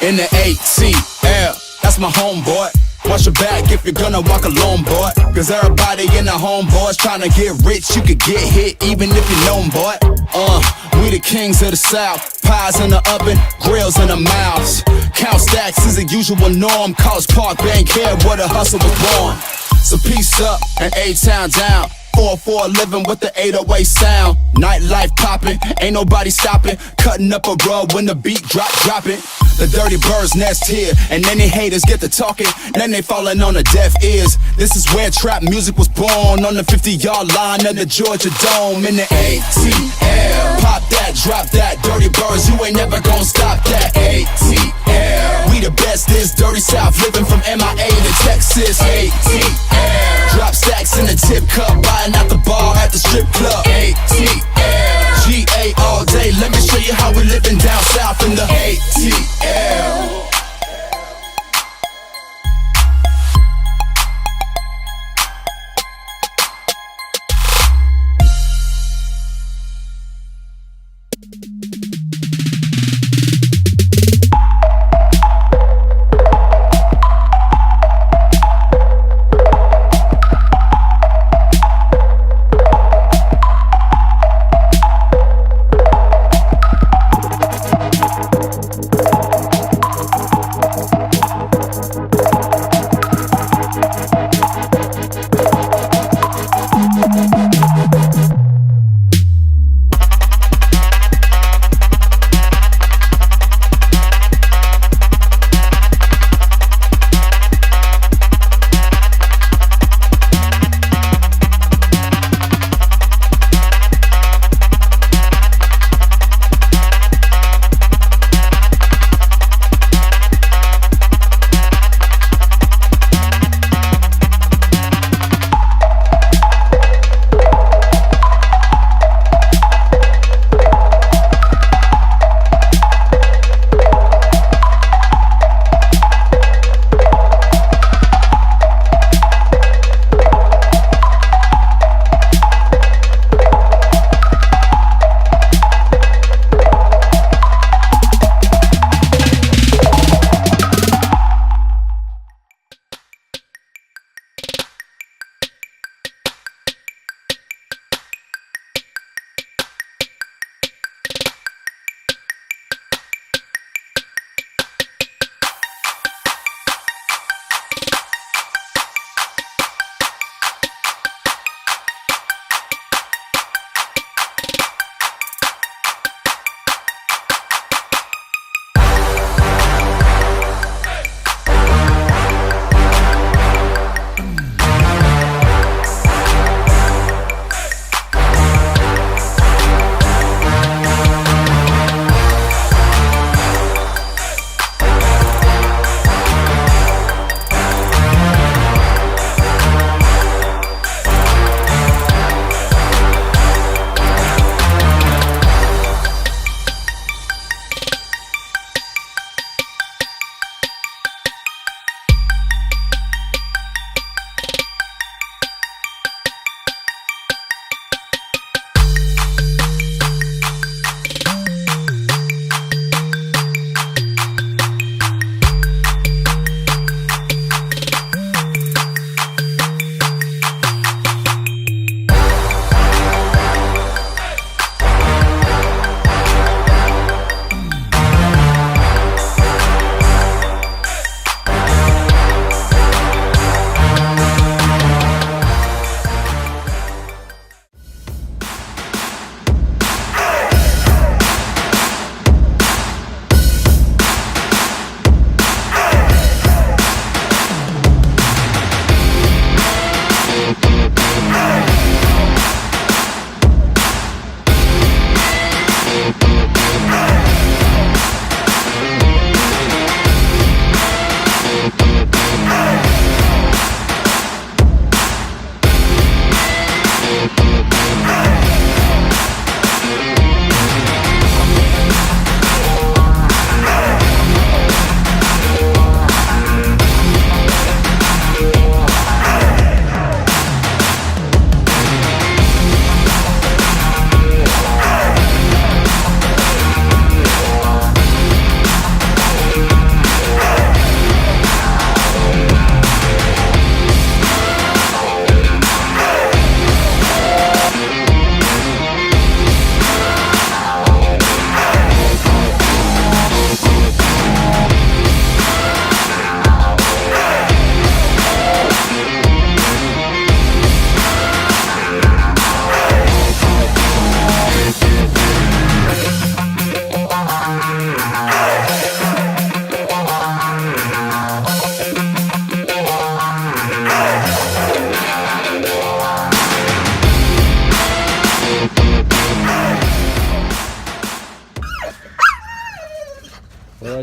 in the ATL. That's my homeboy. Watch your back if you're gonna walk alone, boy. Cause everybody in the homeboys tryna get rich. You could get hit even if you know 'em, boy. We the kings of the South. Pies in the oven, grills in the mouths. Count stacks is a usual norm. College Park, Bankhead, where the hustle was born. So peace up and A-Town down. 4-4 living with the 808 sound. Nightlife poppin', ain't nobody stopping. Cutting up a rug when the beat dropping. The dirty birds nest here, and then they haters get to talking. Then they falling on the deaf ears. This is where trap music was born. On the 50-yard line of the Georgia Dome in the ATL. Pop that, drop that, dirty birds, you ain't never gonna stop that. ATL. We the best, this dirty South, living from MIA to Texas. ATL. Drop stacks in the tip cup, buying out the bar at the strip club. ATL. GA all day, let me show you how we living down south in the ATL.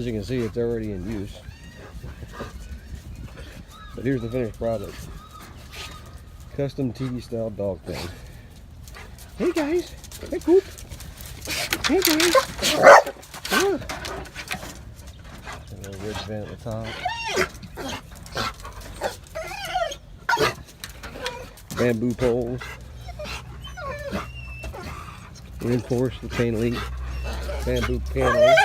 As you can see, it's already in use. But here's the finished product. Custom TV style dog pen. Hey guys! Hey Coop! Hey guys! Come on. A little ridge vent at the top. Bamboo poles. Reinforced with chain link. Bamboo paneling.